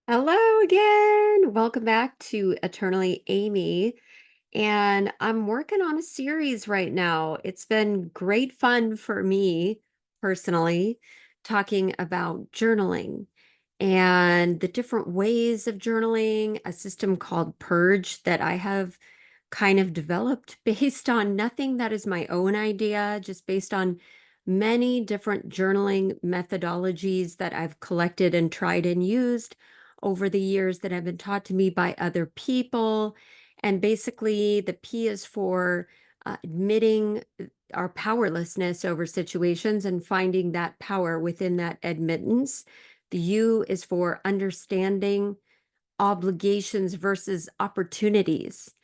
Hello again. Welcome back to Eternally Amy. And I'm working on a series right now. It's been great fun for me personally, talking about journaling and the different ways of journaling, a system called Purge that I have kind of developed based on nothing that is my own idea, just based on many different journaling methodologies that I've collected and tried and used over the years that have been taught to me by other people. And basically, the P is for admitting our powerlessness over situations and finding that power within that admittance. The U is for understanding obligations versus opportunities.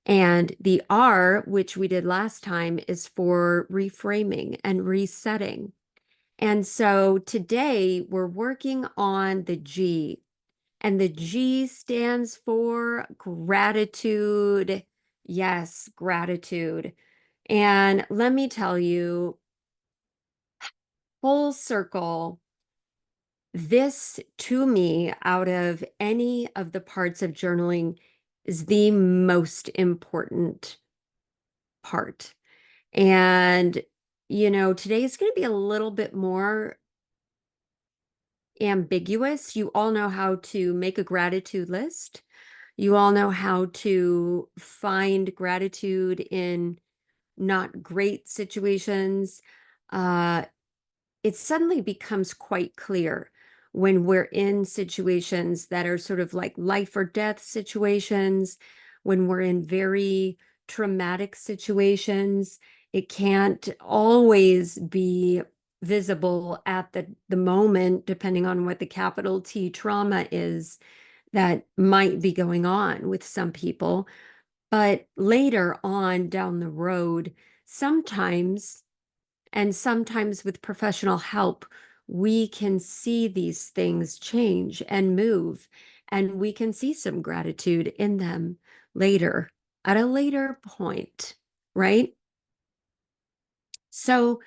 And the R, which we did last time, is for reframing and resetting. And so today we're working on the G, and the G stands for gratitude. Yes, gratitude. And let me tell you, full circle, this to me, out of any of the parts of journaling, is the most important part. And, today is going to be a little bit more ambiguous. You all know how to make a gratitude list. You all know how to find gratitude in not great situations. Uh, it suddenly becomes quite clear when we're in situations that are sort of like life or death situations, when we're in very traumatic situations. It can't always be visible at the moment, depending on what the capital T trauma is that might be going on with some people. But later on down the road, sometimes, and sometimes with professional help, we can see these things change and move, and we can see some gratitude in them later, at a later point, right? So,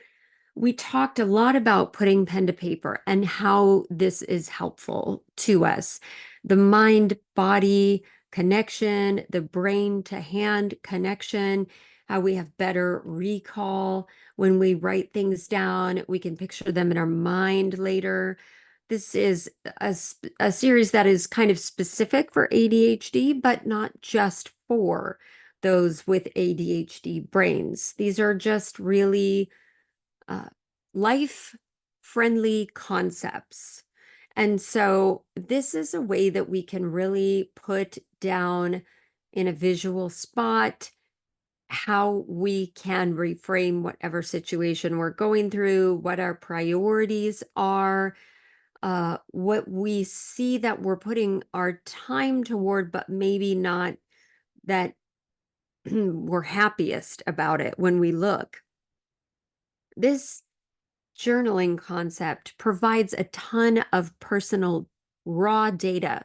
we talked a lot about putting pen to paper and how this is helpful to us. The mind body connection, the brain to hand connection, how we have better recall when we write things down. We can picture them in our mind later. This is a series that is kind of specific for ADHD, but not just for those with ADHD brains. These are just really uh, life-friendly concepts. And so this is a way that we can really put down in a visual spot how we can reframe whatever situation we're going through, what our priorities are, what we see that we're putting our time toward, but maybe not that we're happiest about it when we look. This journaling concept provides a ton of personal raw data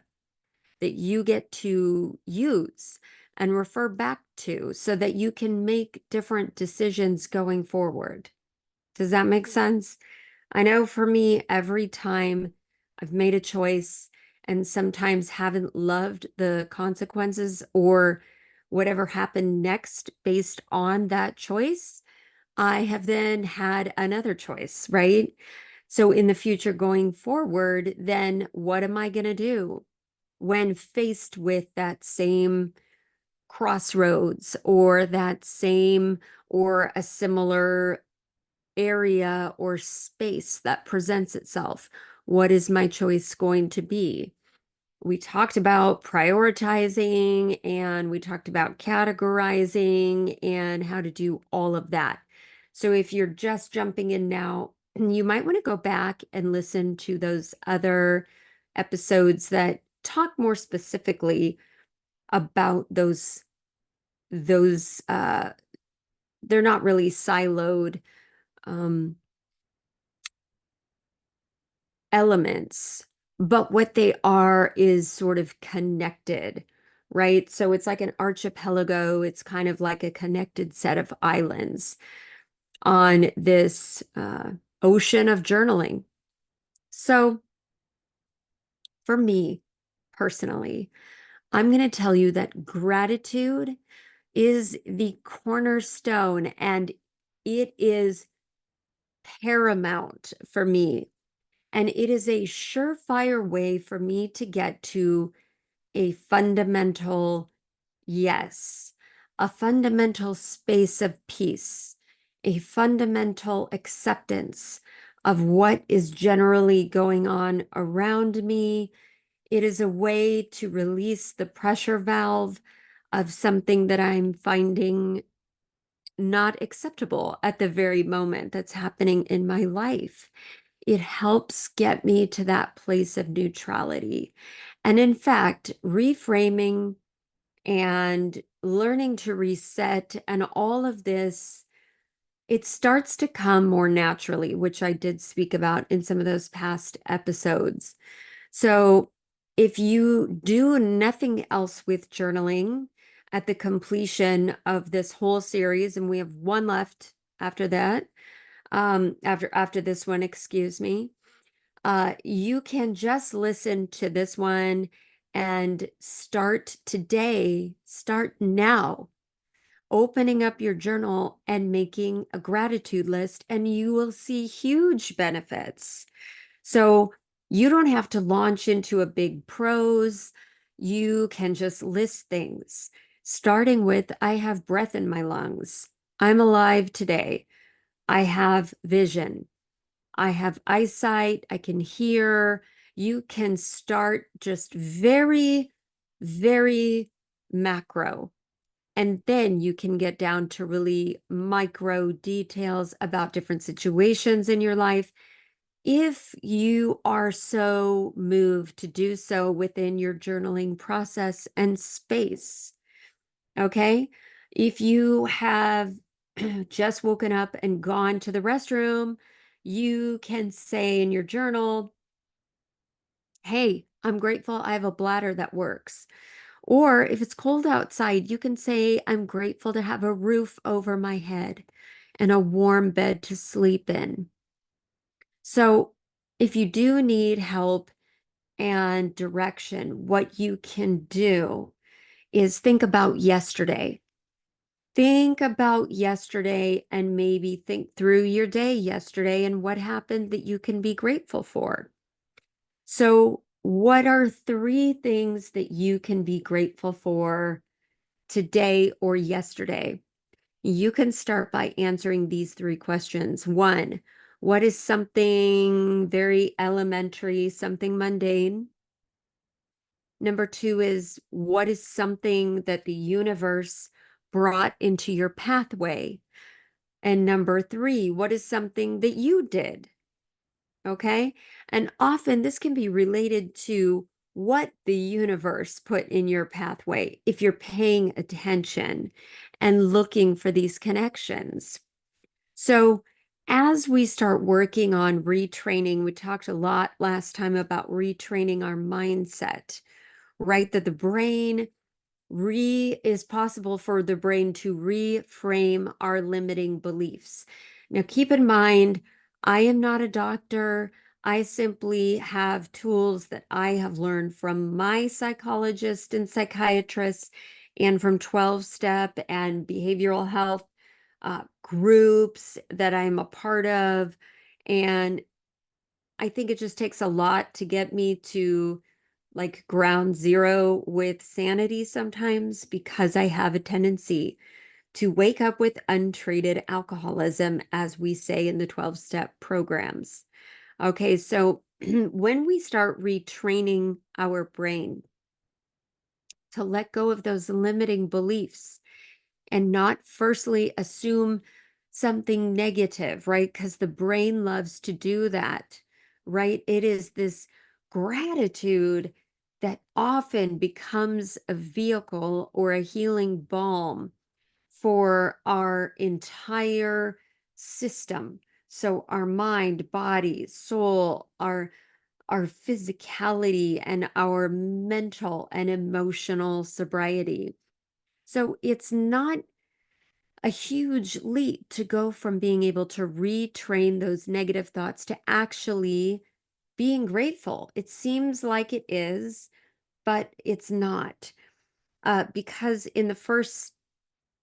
that you get to use and refer back to so that you can make different decisions going forward. Does that make sense? I know for me, every time I've made a choice and sometimes haven't loved the consequences or whatever happened next based on that choice, I have then had another choice, right? So in the future going forward, then what am I going to do when faced with that same crossroads or that same or a similar area or space that presents itself? What is my choice going to be? We talked about prioritizing and we talked about categorizing and how to do all of that. So if you're just jumping in now, you might want to go back and listen to those other episodes that talk more specifically about those they're not really siloed um elements, but what they are is sort of connected, right? So it's like an archipelago. It's kind of like a connected set of islands on this ocean of journaling. So for me, personally, I'm going to tell you that gratitude is the cornerstone and it is paramount for me. And it is a surefire way for me to get to a fundamental yes, a fundamental space of peace, a fundamental acceptance of what is generally going on around me. It is a way to release the pressure valve of something that I'm finding not acceptable at the very moment that's happening in my life. It helps get me to that place of neutrality. And in fact, reframing and learning to reset and all of this, it starts to come more naturally, which I did speak about in some of those past episodes. So if you do nothing else with journaling at the completion of this whole series, and we have one left after that, after this one, excuse me, you can just listen to this one and start today, start now, opening up your journal and making a gratitude list, and you will see huge benefits. So you don't have to launch into a big prose. You can just list things, starting with, I have breath in my lungs. I'm alive today. I have vision. I have eyesight. I can hear. You can start just very, very macro. And then you can get down to really micro details about different situations in your life if you are so moved to do so within your journaling process and space. Okay. If you have just woken up and gone to the restroom, you can say in your journal, hey, I'm grateful I have a bladder that works. Or if it's cold outside, you can say, I'm grateful to have a roof over my head and a warm bed to sleep in. So if you do need help and direction, what you can do is think about yesterday. Think about yesterday and maybe think through your day yesterday and what happened that you can be grateful for. So, what are three things that you can be grateful for today or yesterday? You can start by answering these three questions. One, what is something very elementary, something mundane? Number two is, what is something that the universe brought into your pathway? And number three, what is something that you did? Okay. And often this can be related to what the universe put in your pathway if you're paying attention and looking for these connections. So, as we start working on retraining, we talked a lot last time about retraining our mindset, right? That the brain is possible for the brain to reframe our limiting beliefs. Now, keep in mind, I am not a doctor. I simply have tools that I have learned from my psychologist and psychiatrists and from 12-step and behavioral health groups that I'm a part of. And I think it just takes a lot to get me to like ground zero with sanity sometimes because I have a tendency to wake up with untreated alcoholism, as we say in the 12-step programs. Okay, so when we start retraining our brain to let go of those limiting beliefs and not firstly assume something negative, right? Because the brain loves to do that, right? It is this gratitude that often becomes a vehicle or a healing balm for our entire system. So our mind, body, soul, our physicality and our mental and emotional sobriety. So it's not a huge leap to go from being able to retrain those negative thoughts to actually being grateful. It seems like it is, but it's not. Because in the first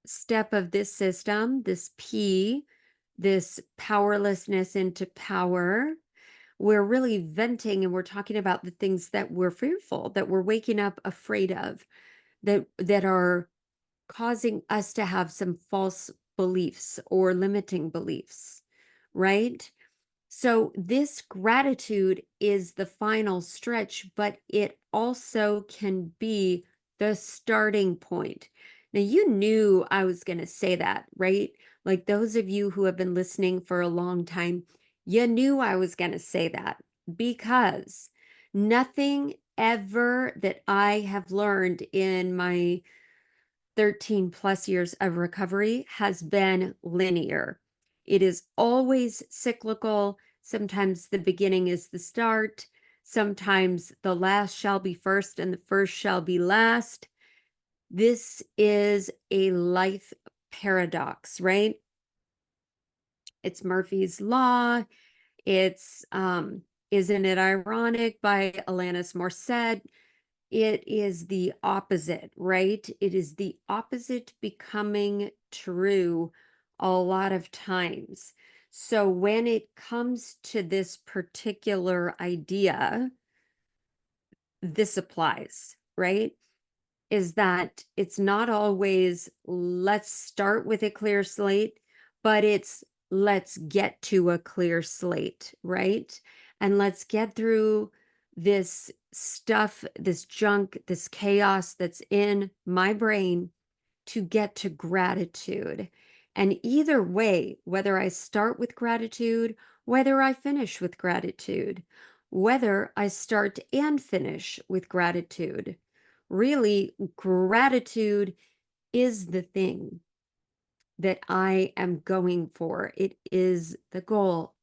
step of this system, this P, this powerlessness into power, we're really venting and we're talking about the things that we're fearful, that we're waking up afraid of, that are causing us to have some false beliefs or limiting beliefs, right? So this gratitude is the final stretch, but it also can be the starting point. Now, you knew I was going to say that, right? Like those of you who have been listening for a long time, you knew I was going to say that because nothing ever that I have learned in my 13 plus years of recovery has been linear. It is always cyclical. Sometimes the beginning is the start. Sometimes the last shall be first and the first shall be last. This is a life paradox, right? It's Murphy's Law. It's Isn't It Ironic by Alanis Morissette. It is the opposite, right? It is the opposite becoming true a lot of times. So when it comes to this particular idea, this applies, right? Is that it's not always let's start with a clear slate, but it's let's get to a clear slate, right? And let's get through this stuff, this junk, this chaos that's in my brain to get to gratitude. And either way, whether I start with gratitude, whether I finish with gratitude, whether I start and finish with gratitude, really, gratitude is the thing that I am going for. It is the goal.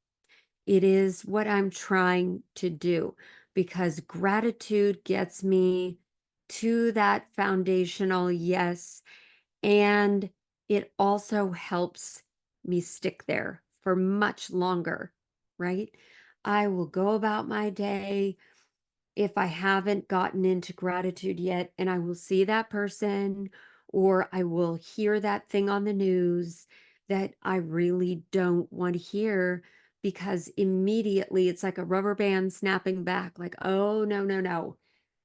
It is what I'm trying to do because gratitude gets me to that foundational yes. And it also helps me stick there for much longer, right? I will go about my day if I haven't gotten into gratitude yet, and I will see that person or I will hear that thing on the news that I really don't want to hear because immediately it's like a rubber band snapping back, like, oh, no, no, no,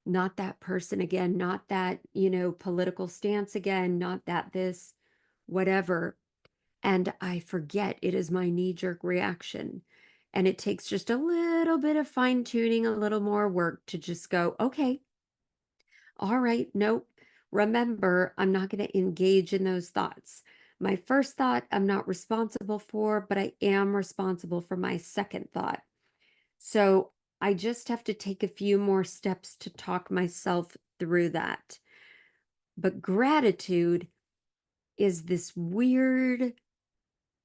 not that person again, not that, political stance again, not that this, whatever. And I forget it is my knee-jerk reaction. And it takes just a little bit of fine tuning, a little more work to just go, okay, all right, nope. Remember, I'm not going to engage in those thoughts. My first thought, I'm not responsible for, but I am responsible for my second thought. So I just have to take a few more steps to talk myself through that. But gratitude is this weird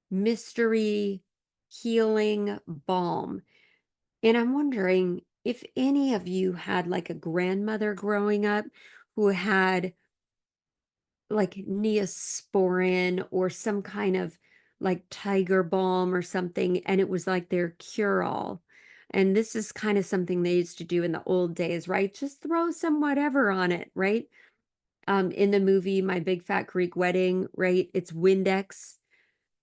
mystery healing balm. And I'm wondering if any of you had like a grandmother growing up who had like Neosporin or some kind of like tiger balm or something, and it was like their cure-all. And this is kind of something they used to do in the old days, right? Just throw some whatever on it, right? In the movie My Big Fat Greek Wedding, right? It's Windex.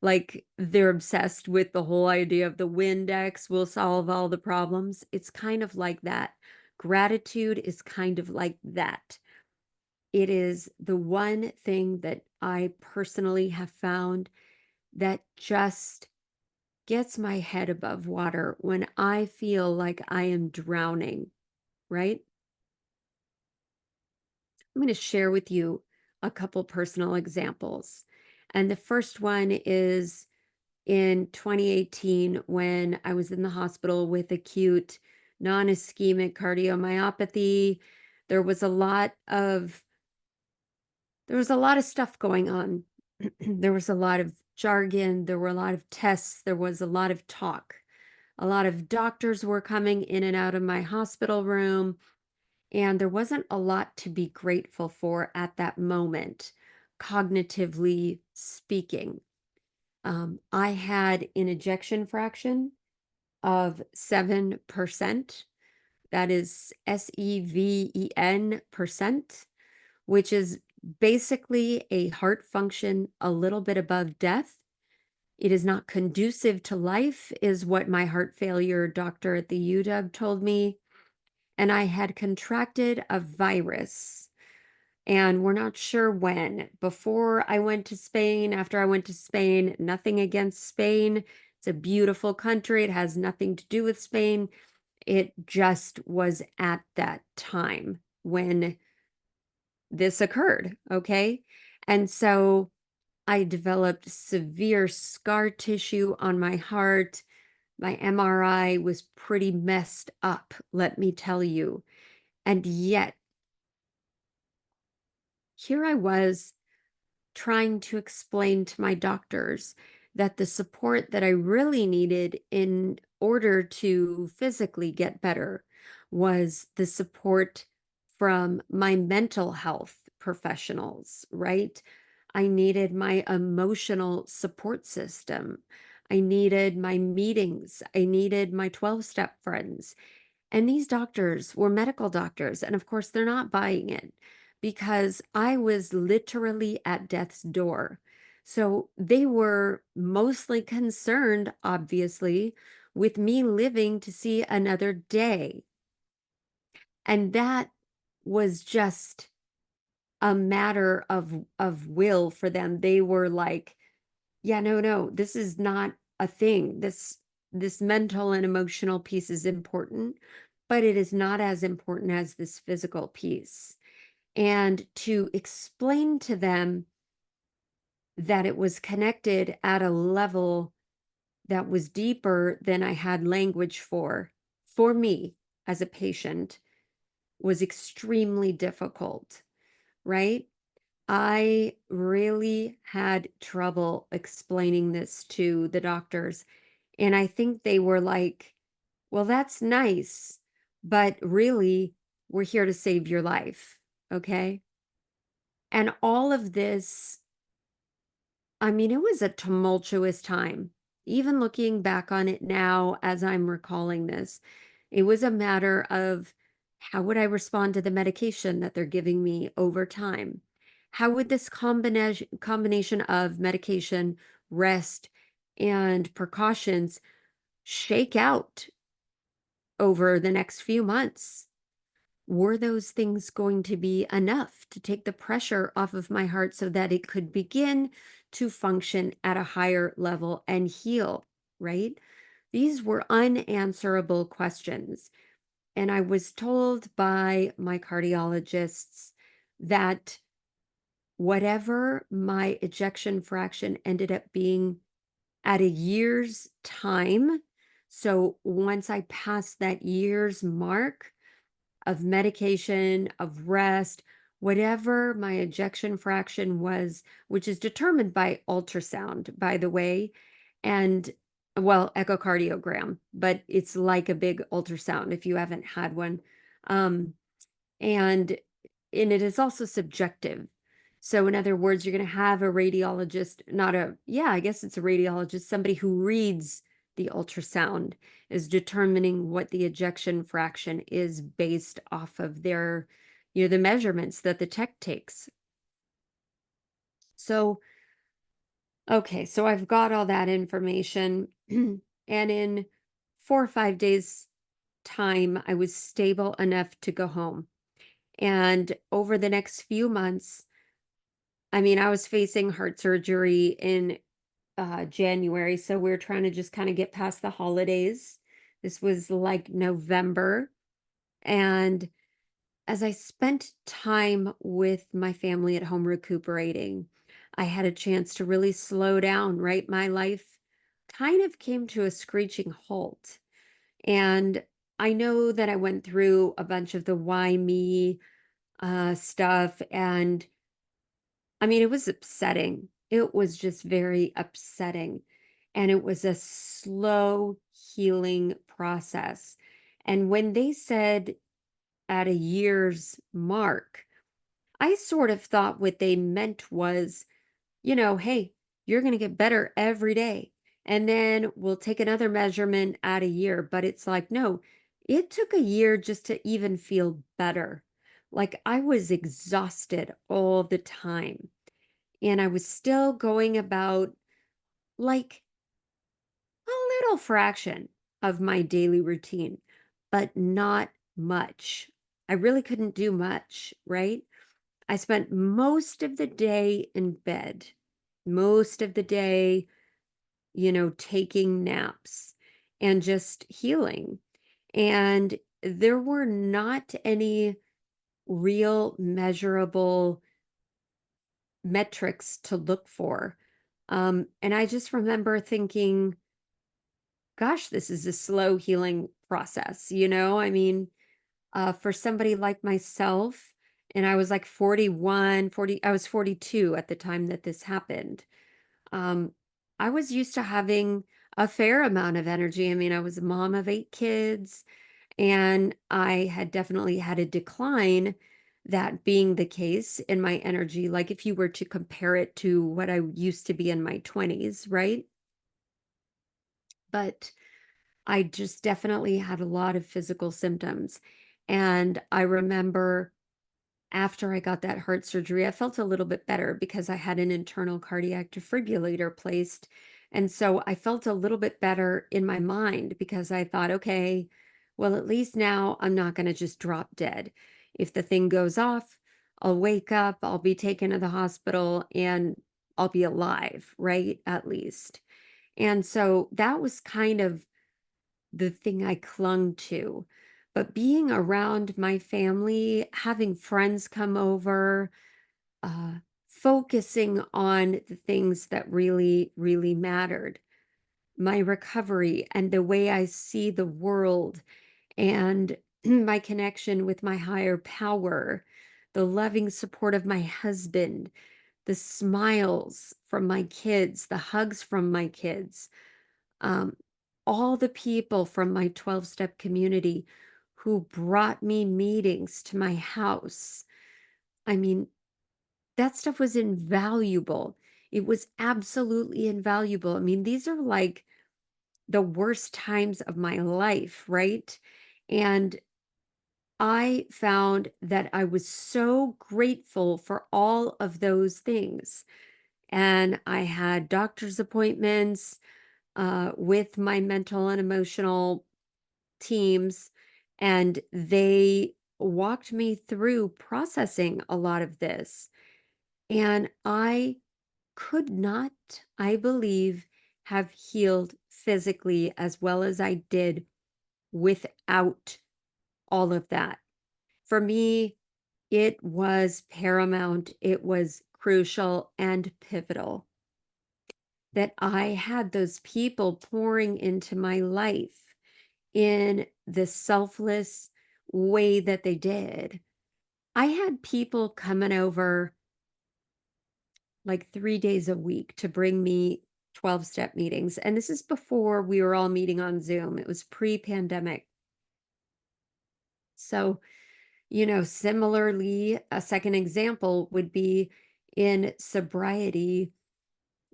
Like they're obsessed with the whole idea of the Windex will solve all the problems. It's kind of like that. Gratitude is kind of like that. It is the one thing that I personally have found that just gets my head above water when I feel like I am drowning, right? I'm going to share with you a couple personal examples. And the first one is in 2018 when I was in the hospital with acute non-ischemic cardiomyopathy. There was a lot of stuff going on. There was a lot of jargon, there were a lot of tests, there was a lot of talk. A lot of doctors were coming in and out of my hospital room, and there wasn't a lot to be grateful for at that moment, cognitively speaking. I had an ejection fraction of 7%, That is SEVEN%, which is basically a heart function a little bit above death. It is not conducive to life, is what my heart failure doctor at the UW told me. And I had contracted a virus, and we're not sure when. Before I went to Spain, after I went to Spain, nothing against Spain. It's a beautiful country. It has nothing to do with Spain. It just was at that time when this occurred, okay? And so I developed severe scar tissue on my heart. My MRI was pretty messed up, let me tell you. And yet, here I was trying to explain to my doctors that the support that I really needed in order to physically get better was the support from my mental health professionals, right? I needed my emotional support system. I needed my meetings. I needed my 12-step friends. And these doctors were medical doctors. And of course, they're not buying it because I was literally at death's door. So they were mostly concerned, obviously, with me living to see another day. And that was just a matter of will for them. They were like, yeah, no, no, this is not a thing. This mental and emotional piece is important, but it is not as important as this physical piece. And to explain to them that it was connected at a level that was deeper than I had language for me as a patient, was extremely difficult, right? I really had trouble explaining this to the doctors. And I think they were like, well, that's nice, but really, we're here to save your life. Okay. And all of this, I mean, it was a tumultuous time. Even looking back on it now, as I'm recalling this, it was a matter of how would I respond to the medication that they're giving me over time? How would this combination of medication, rest, and precautions shake out over the next few months? Were those things going to be enough to take the pressure off of my heart so that it could begin to function at a higher level and heal, right? These were unanswerable questions. And I was told by my cardiologists that whatever my ejection fraction ended up being at a year's time, so once I passed that year's mark, of medication, of rest, whatever my ejection fraction was, which is determined by ultrasound, by the way, and well, echocardiogram, but it's like a big ultrasound if you haven't had one. Um, and and it is also subjective. So in other words, you're going to have a radiologist, not a, yeah, I guess it's a radiologist, somebody who reads the ultrasound is determining what the ejection fraction is based off of their, the measurements that the tech takes. So, okay, so I've got all that information. And in 4 or 5 days' time, I was stable enough to go home. And over the next few months, I mean, I was facing heart surgery in January, so we are trying to just kind of get past the holidays. This was like November. And as I spent time with my family at home recuperating, I had a chance to really slow down, right? My life kind of came to a screeching halt. And I know that I went through a bunch of the why me stuff. And I mean, it was upsetting. It was just very upsetting. And it was a slow healing process. And when they said at a year's mark, I sort of thought what they meant was, hey, you're going to get better every day. And then we'll take another measurement at a year. But it's like, no, It took a year just to even feel better. Like I was exhausted all the time, and I was still going about like a little fraction of my daily routine, but not much. I really couldn't do much, right? I spent most of the day in bed, most of the day, taking naps and just healing. And there were not any real measurable metrics to look for. And I just remember thinking, gosh, this is a slow healing process, I mean, for somebody like myself, and I was like 41, 40, I was 42 at the time that this happened. Um, I was used to having a fair amount of energy. I mean, I was a mom of 8 kids, and I had definitely had a decline, that being the case in my energy. Like if you were to compare it to what I used to be in my 20s, right? But I just definitely had a lot of physical symptoms. And I remember after I got that heart surgery, I felt a little bit better because I had an internal cardiac defibrillator placed. And so I felt a little bit better in my mind because I thought, okay, well, at least now I'm not going to just drop dead. If the thing goes off, I'll wake up, I'll be taken to the hospital, and I'll be alive, right? At least. And so that was kind of the thing I clung to. But being around my family, having friends come over, uh, focusing on the things that really, really mattered, my recovery and the way I see the world, and my connection with my higher power, the loving support of my husband, the smiles from my kids, the hugs from my kids, um, all the people from my 12-step community who brought me meetings to my house. I mean, that stuff was invaluable. It was absolutely invaluable. I mean, these are like the worst times of my life, right? And I found that I was so grateful for all of those things. And I had doctor's appointments with my mental and emotional teams, and they walked me through processing a lot of this. And I could not, I believe, have healed physically as well as I did without all of that. For me, it was paramount, it was crucial and pivotal that I had those people pouring into my life in the selfless way that they did. I had people coming over like 3 days a week to bring me 12-step meetings, and this is before we were all meeting on Zoom. It was pre-pandemic. So, similarly, a second example would be in sobriety.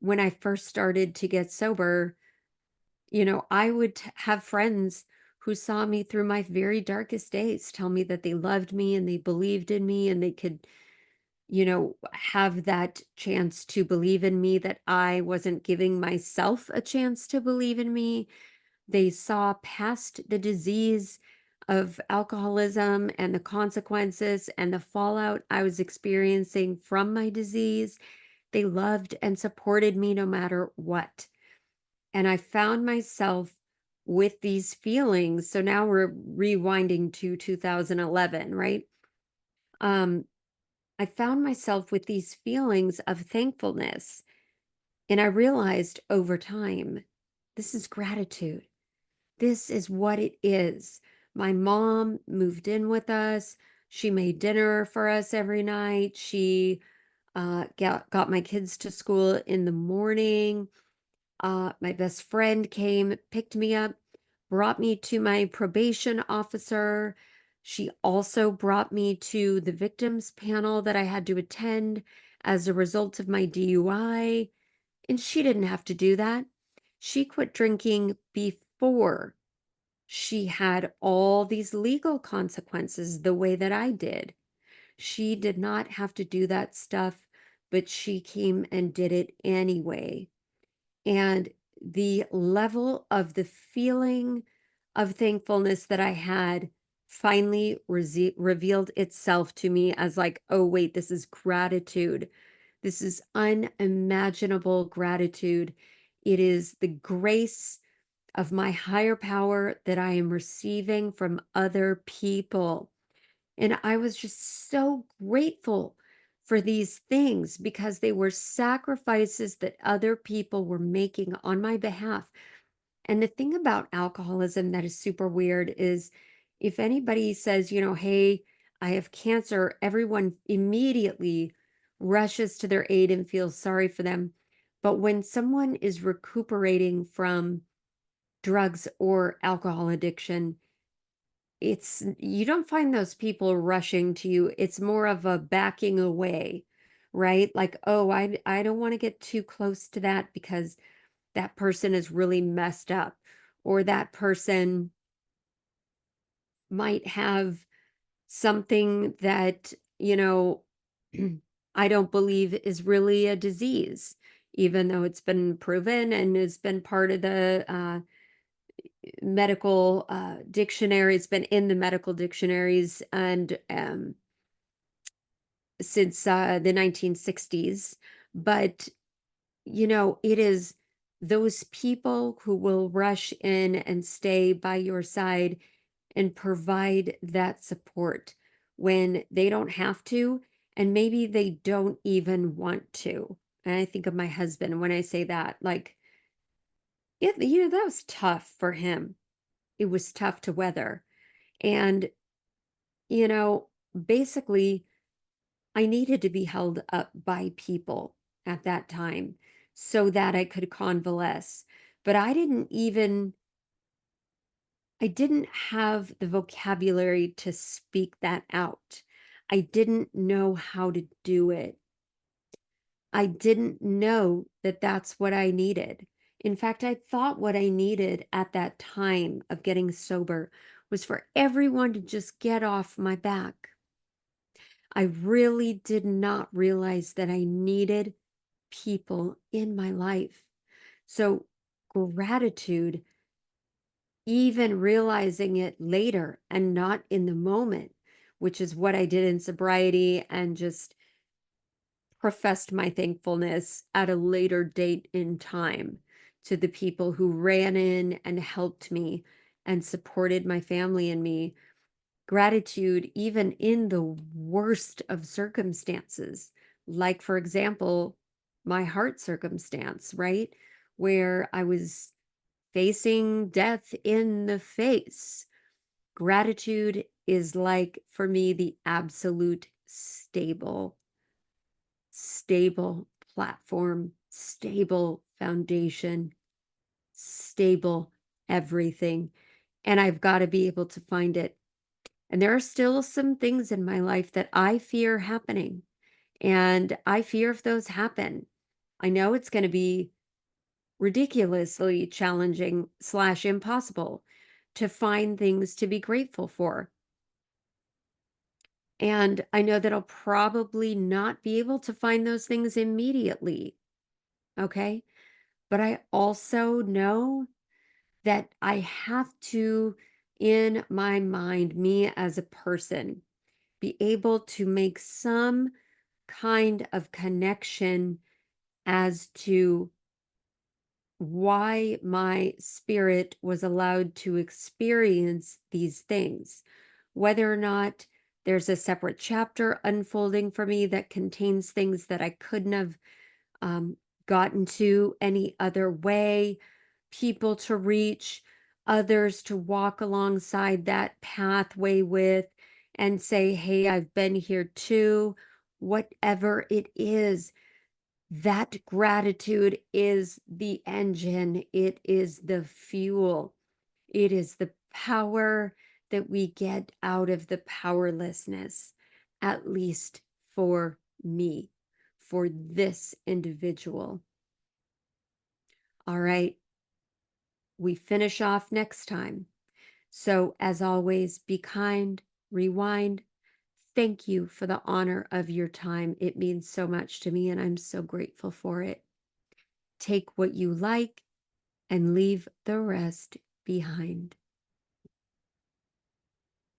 When I first started to get sober, I would have friends who saw me through my very darkest days tell me that they loved me and they believed in me, and they could, have that chance to believe in me, that I wasn't giving myself a chance to believe in me. They saw past the disease of alcoholism and the consequences and the fallout I was experiencing from my disease. They loved and supported me no matter what. And I found myself with these feelings. So now we're rewinding to 2011, right? Um, I found myself with these feelings of thankfulness. And I realized over time, this is gratitude. This is what it is. My mom moved in with us. She made dinner for us every night. She got my kids to school in the morning. My best friend came, picked me up, brought me to my probation officer. She also brought me to the victims panel that I had to attend as a result of my DUI. And she didn't have to do that. She quit drinking before She had all these legal consequences the way that I did. She did not have to do that stuff, but she came and did it anyway. And the level of the feeling of thankfulness that I had finally revealed itself to me as like, oh, wait, this is gratitude. This is unimaginable gratitude. It is the grace of my higher power that I am receiving from other people. And I was just so grateful for these things because they were sacrifices that other people were making on my behalf. And the thing about alcoholism that is super weird is if anybody says, hey, I have cancer, everyone immediately rushes to their aid and feels sorry for them. But when someone is recuperating from drugs or alcohol addiction, you don't find those people rushing to you. It's more of a backing away, right? Like, oh, I don't want to get too close to that because that person is really messed up, or that person might have something that, I don't believe is really a disease, even though it's been proven and has been part of the medical dictionary. It's been in the medical dictionaries and since the 1960s. But, it is those people who will rush in and stay by your side and provide that support when they don't have to, and maybe they don't even want to. And I think of my husband when I say that, like, yeah, that was tough for him. It was tough to weather. And, you know, basically, I needed to be held up by people at that time so that I could convalesce. But I didn't have the vocabulary to speak that out. I didn't know how to do it. I didn't know that that's what I needed. In fact, I thought what I needed at that time of getting sober was for everyone to just get off my back. I really did not realize that I needed people in my life. So, gratitude, even realizing it later and not in the moment, which is what I did in sobriety and just professed my thankfulness at a later date in time to the people who ran in and helped me and supported my family and me. Gratitude, even in the worst of circumstances, like, for example, my heart circumstance, right? Where I was facing death in the face. Gratitude is like, for me, the absolute stable platform, stable foundation, stable everything. And I've got to be able to find it. And there are still some things in my life that I fear happening. And I fear if those happen, I know it's going to be ridiculously challenging slash impossible to find things to be grateful for. And I know that I'll probably not be able to find those things immediately. Okay. But I also know that I have to, in my mind, me as a person, be able to make some kind of connection as to why my spirit was allowed to experience these things, whether or not there's a separate chapter unfolding for me that contains things that I couldn't have um, gotten to any other way, people to reach, others to walk alongside that pathway with and say, hey, I've been here too. Whatever it is, that gratitude is the engine, it is the fuel, it is the power that we get out of the powerlessness, at least for me, for this individual. All right, we finish off next time. So, as always, be kind, rewind. Thank you for the honor of your time. It means so much to me, and I'm so grateful for it. Take what you like and leave the rest behind.